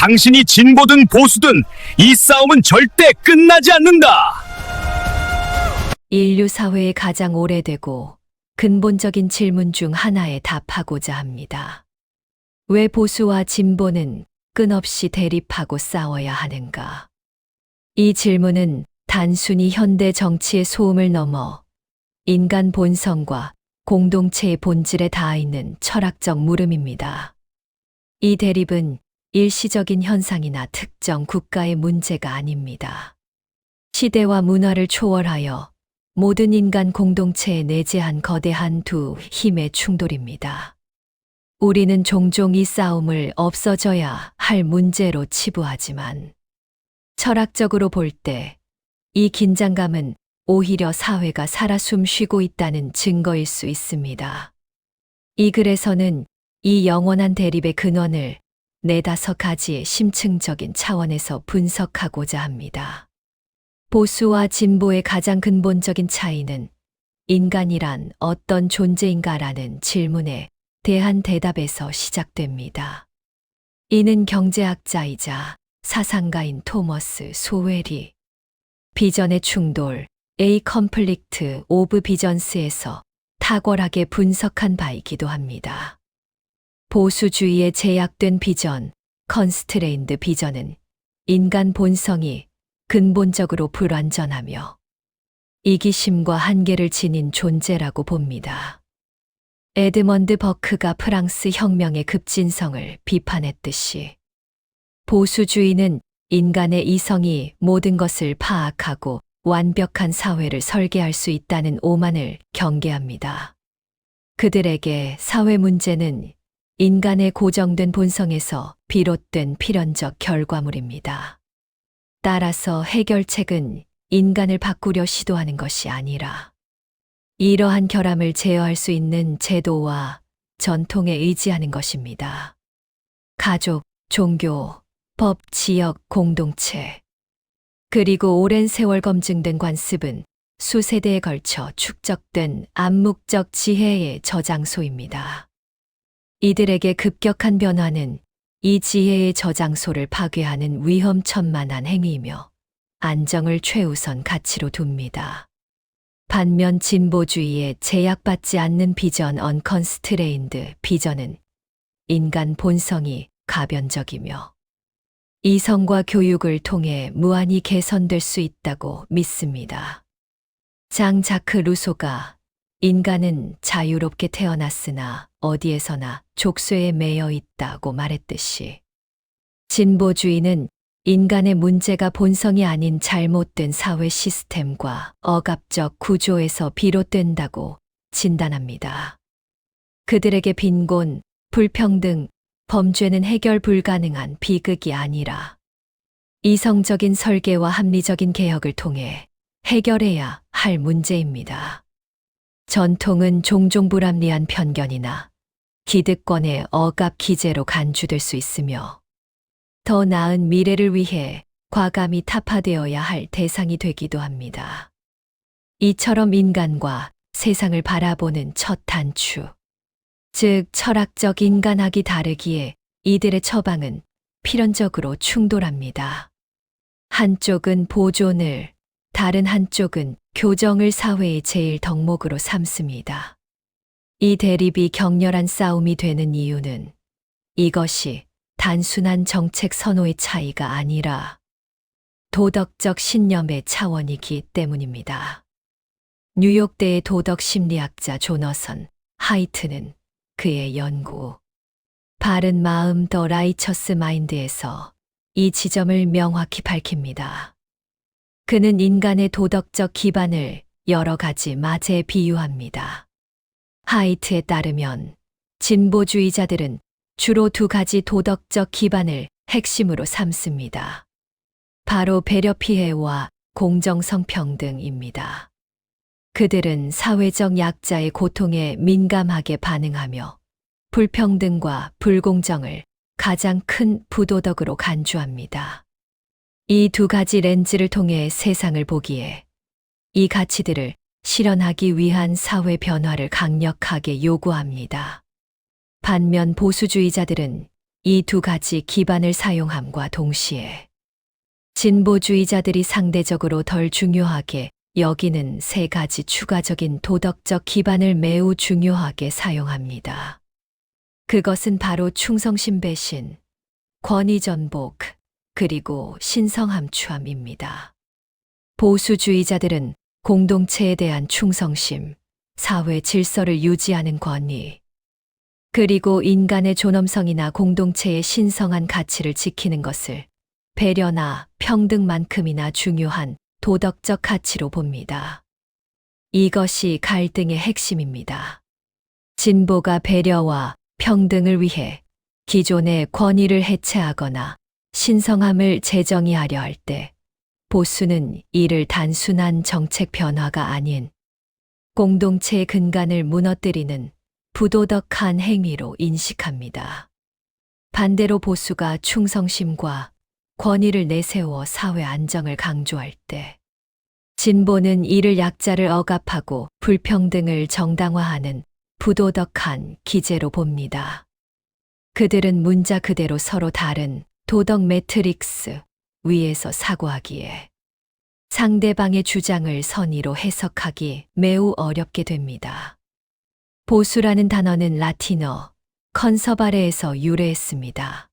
당신이 진보든 보수든 이 싸움은 절대 끝나지 않는다. 인류 사회의 가장 오래되고 근본적인 질문 중 하나에 답하고자 합니다. 왜 보수와 진보는 끊없이 대립하고 싸워야 하는가? 이 질문은 단순히 현대 정치의 소음을 넘어 인간 본성과 공동체의 본질에 닿아 있는 철학적 물음입니다. 이 대립은 일시적인 현상이나 특정 국가의 문제가 아닙니다. 시대와 문화를 초월하여 모든 인간 공동체에 내재한 거대한 두 힘의 충돌입니다. 우리는 종종 이 싸움을 없어져야 할 문제로 치부하지만 철학적으로 볼 때 이 긴장감은 오히려 사회가 살아 숨쉬고 있다는 증거일 수 있습니다. 이 글에서는 이 영원한 대립의 근원을 4-5가지의 심층적인 차원에서 분석하고자 합니다. 보수와 진보의 가장 근본적인 차이는 인간이란 어떤 존재인가라는 질문에 대한 대답에서 시작됩니다. 이는 경제학자이자 사상가인 토머스 소웰이 비전의 충돌, A Conflict of Visions에서 탁월하게 분석한 바이기도 합니다. 보수주의의 제약된 비전, Constrained 비전은 인간 본성이 근본적으로 불완전하며 이기심과 한계를 지닌 존재라고 봅니다. 에드먼드 버크가 프랑스 혁명의 급진성을 비판했듯이 보수주의는 인간의 이성이 모든 것을 파악하고 완벽한 사회를 설계할 수 있다는 오만을 경계합니다. 그들에게 사회 문제는 인간의 고정된 본성에서 비롯된 필연적 결과물입니다. 따라서 해결책은 인간을 바꾸려 시도하는 것이 아니라 이러한 결함을 제어할 수 있는 제도와 전통에 의지하는 것입니다. 가족, 종교, 법, 지역, 공동체, 그리고 오랜 세월 검증된 관습은 수세대에 걸쳐 축적된 암묵적 지혜의 저장소입니다. 이들에게 급격한 변화는 이 지혜의 저장소를 파괴하는 위험천만한 행위이며 안정을 최우선 가치로 둡니다. 반면 진보주의에 제약받지 않는 비전 언컨스트레인드 비전은 인간 본성이 가변적이며 이성과 교육을 통해 무한히 개선될 수 있다고 믿습니다. 장 자크 루소가 인간은 자유롭게 태어났으나 어디에서나 족쇄에 매여 있다고 말했듯이 진보주의는 인간의 문제가 본성이 아닌 잘못된 사회 시스템과 억압적 구조에서 비롯된다고 진단합니다. 그들에게 빈곤, 불평등, 범죄는 해결 불가능한 비극이 아니라 이성적인 설계와 합리적인 개혁을 통해 해결해야 할 문제입니다. 전통은 종종 불합리한 편견이나 기득권의 억압 기제로 간주될 수 있으며 더 나은 미래를 위해 과감히 타파되어야 할 대상이 되기도 합니다. 이처럼 인간과 세상을 바라보는 첫 단추, 즉 철학적 인간학이 다르기에 이들의 처방은 필연적으로 충돌합니다. 한쪽은 보존을, 다른 한쪽은 교정을 사회의 제일 덕목으로 삼습니다. 이 대립이 격렬한 싸움이 되는 이유는 이것이 단순한 정책 선호의 차이가 아니라 도덕적 신념의 차원이기 때문입니다. 뉴욕대의 도덕 심리학자 조너선 하이트는 그의 연구 바른 마음 더 라이처스 마인드에서 이 지점을 명확히 밝힙니다. 그는 인간의 도덕적 기반을 여러 가지 마제에 비유합니다. 하이트에 따르면 진보주의자들은 주로 2가지 도덕적 기반을 핵심으로 삼습니다. 바로 배려 피해와 공정성 평등입니다. 그들은 사회적 약자의 고통에 민감하게 반응하며 불평등과 불공정을 가장 큰 부도덕으로 간주합니다. 이 2가지 렌즈를 통해 세상을 보기에 이 가치들을 실현하기 위한 사회 변화를 강력하게 요구합니다. 반면 보수주의자들은 이 두 가지 기반을 사용함과 동시에 진보주의자들이 상대적으로 덜 중요하게 여기는 세 가지 추가적인 도덕적 기반을 매우 중요하게 사용합니다. 그것은 바로 충성심 배신, 권위 전복, 그리고 신성함추함입니다. 보수주의자들은 공동체에 대한 충성심, 사회 질서를 유지하는 권위, 그리고 인간의 존엄성이나 공동체의 신성한 가치를 지키는 것을 배려나 평등만큼이나 중요한 도덕적 가치로 봅니다. 이것이 갈등의 핵심입니다. 진보가 배려와 평등을 위해 기존의 권위를 해체하거나 신성함을 재정의하려 할 때, 보수는 이를 단순한 정책 변화가 아닌 공동체의 근간을 무너뜨리는 부도덕한 행위로 인식합니다. 반대로 보수가 충성심과 권위를 내세워 사회 안정을 강조할 때, 진보는 이를 약자를 억압하고 불평등을 정당화하는 부도덕한 기제로 봅니다. 그들은 문자 그대로 서로 다른 도덕 매트릭스 위에서 사고하기에 상대방의 주장을 선의로 해석하기 매우 어렵게 됩니다. 보수라는 단어는 라틴어 컨서바레에서 유래했습니다.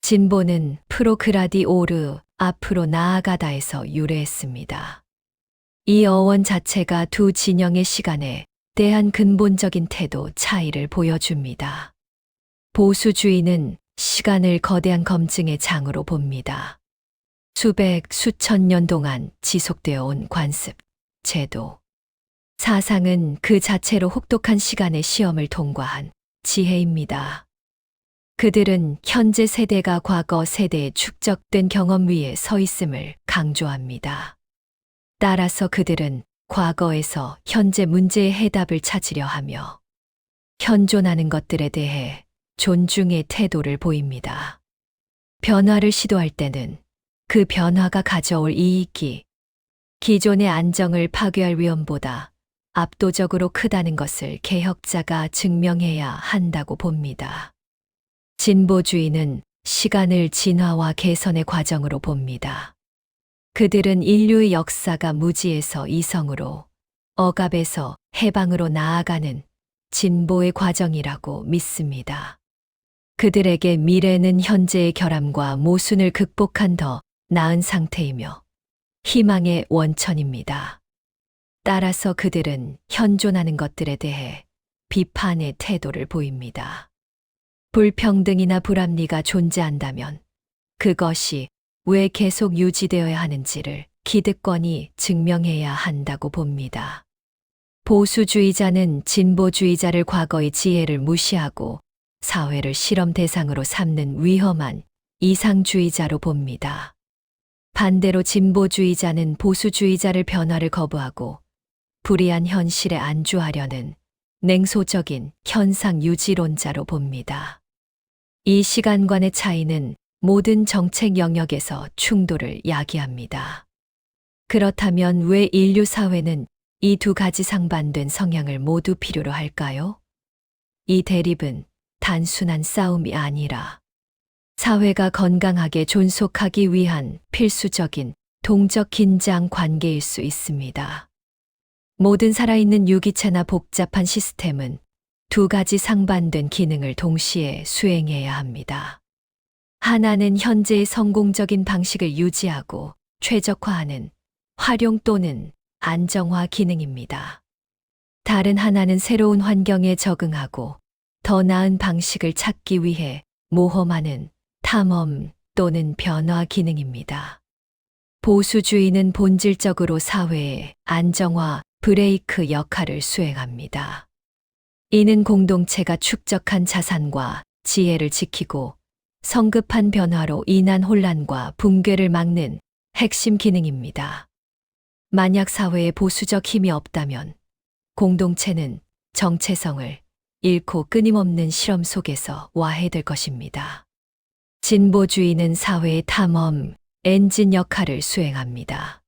진보는 프로그라디오르, 앞으로 나아가다에서 유래했습니다. 이 어원 자체가 두 진영의 시간에 대한 근본적인 태도 차이를 보여줍니다. 보수주의는 시간을 거대한 검증의 장으로 봅니다. 수백, 수천 년 동안 지속되어 온 관습, 제도, 사상은 그 자체로 혹독한 시간의 시험을 통과한 지혜입니다. 그들은 현재 세대가 과거 세대에 축적된 경험 위에 서 있음을 강조합니다. 따라서 그들은 과거에서 현재 문제의 해답을 찾으려 하며 현존하는 것들에 대해 존중의 태도를 보입니다. 변화를 시도할 때는 그 변화가 가져올 이익이 기존의 안정을 파괴할 위험보다 압도적으로 크다는 것을 개혁자가 증명해야 한다고 봅니다. 진보주의는 시간을 진화와 개선의 과정으로 봅니다. 그들은 인류의 역사가 무지에서 이성으로, 억압에서 해방으로 나아가는 진보의 과정이라고 믿습니다. 그들에게 미래는 현재의 결함과 모순을 극복한 더 나은 상태이며 희망의 원천입니다. 따라서 그들은 현존하는 것들에 대해 비판의 태도를 보입니다. 불평등이나 불합리가 존재한다면 그것이 왜 계속 유지되어야 하는지를 기득권이 증명해야 한다고 봅니다. 보수주의자는 진보주의자를 과거의 지혜를 무시하고 사회를 실험 대상으로 삼는 위험한 이상주의자로 봅니다. 반대로 진보주의자는 보수주의자를 변화를 거부하고 불이한 현실에 안주하려는 냉소적인 현상 유지론자로 봅니다. 이 시간관의 차이는 모든 정책 영역에서 충돌을 야기합니다. 그렇다면 왜 인류 사회는 이 두 가지 상반된 성향을 모두 필요로 할까요? 이 대립은 단순한 싸움이 아니라 사회가 건강하게 존속하기 위한 필수적인 동적 긴장 관계일 수 있습니다. 모든 살아있는 유기체나 복잡한 시스템은 두 가지 상반된 기능을 동시에 수행해야 합니다. 하나는 현재의 성공적인 방식을 유지하고 최적화하는 활용 또는 안정화 기능입니다. 다른 하나는 새로운 환경에 적응하고 더 나은 방식을 찾기 위해 모험하는 탐험 또는 변화 기능입니다. 보수주의는 본질적으로 사회의 안정화 브레이크 역할을 수행합니다. 이는 공동체가 축적한 자산과 지혜를 지키고 성급한 변화로 인한 혼란과 붕괴를 막는 핵심 기능입니다. 만약 사회에 보수적 힘이 없다면 공동체는 정체성을 잃고 끊임없는 실험 속에서 와해될 것입니다. 진보주의는 사회의 탐험, 엔진 역할을 수행합니다.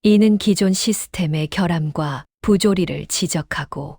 이는 기존 시스템의 결함과 부조리를 지적하고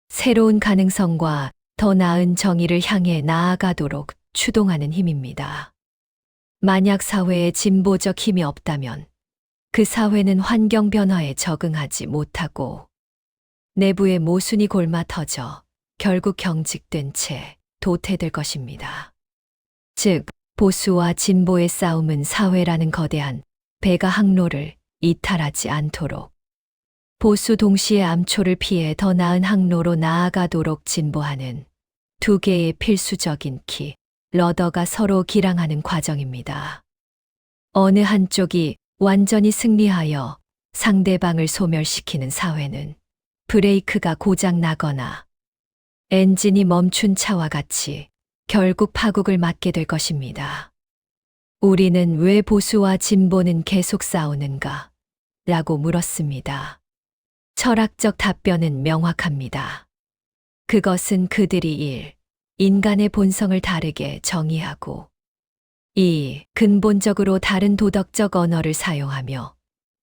새로운 가능성과 더 나은 정의를 향해 나아가도록 추동하는 힘입니다. 만약 사회에 진보적 힘이 없다면 그 사회는 환경 변화에 적응하지 못하고 내부의 모순이 골마 터져 결국 경직된 채 도태될 것입니다. 즉, 보수와 진보의 싸움은 사회라는 거대한 배가 항로를 이탈하지 않도록 보수 동시에 암초를 피해 더 나은 항로로 나아가도록 진보하는 두 개의 필수적인 키, 러더가 서로 기량하는 과정입니다. 어느 한쪽이 완전히 승리하여 상대방을 소멸시키는 사회는 브레이크가 고장 나거나 엔진이 멈춘 차와 같이 결국 파국을 맞게 될 것입니다. 우리는 왜 보수와 진보는 계속 싸우는가? 라고 물었습니다. 철학적 답변은 명확합니다. 그것은 그들이 인간의 본성을 다르게 정의하고 2. 근본적으로 다른 도덕적 언어를 사용하며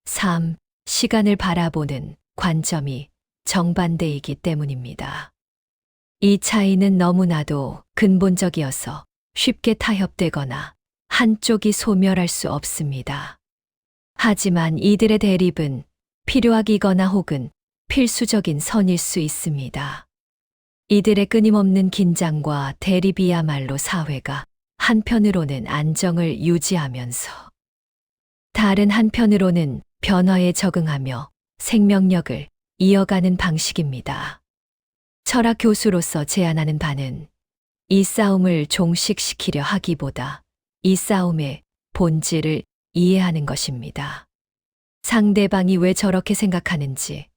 3. 시간을 바라보는 관점이 정반대이기 때문입니다. 이 차이는 너무나도 근본적이어서 쉽게 타협되거나 한쪽이 소멸할 수 없습니다. 하지만 이들의 대립은 필요하기거나 혹은 필수적인 선일 수 있습니다. 이들의 끊임없는 긴장과 대립이야말로 사회가 한편으로는 안정을 유지하면서 다른 한편으로는 변화에 적응하며 생명력을 이어가는 방식입니다. 철학 교수로서 제안하는 바는 이 싸움을 종식시키려 하기보다 이 싸움의 본질을 이해하는 것입니다. 상대방이 왜 저렇게 생각하는지,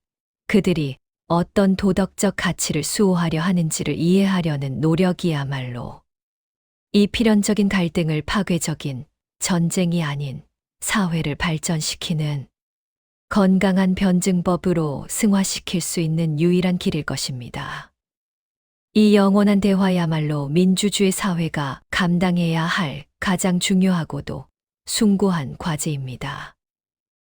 그들이 어떤 도덕적 가치를 수호하려 하는지를 이해하려는 노력이야말로 이 필연적인 갈등을 파괴적인 전쟁이 아닌 사회를 발전시키는 건강한 변증법으로 승화시킬 수 있는 유일한 길일 것입니다. 이 영원한 대화야말로 민주주의 사회가 감당해야 할 가장 중요하고도 숭고한 과제입니다.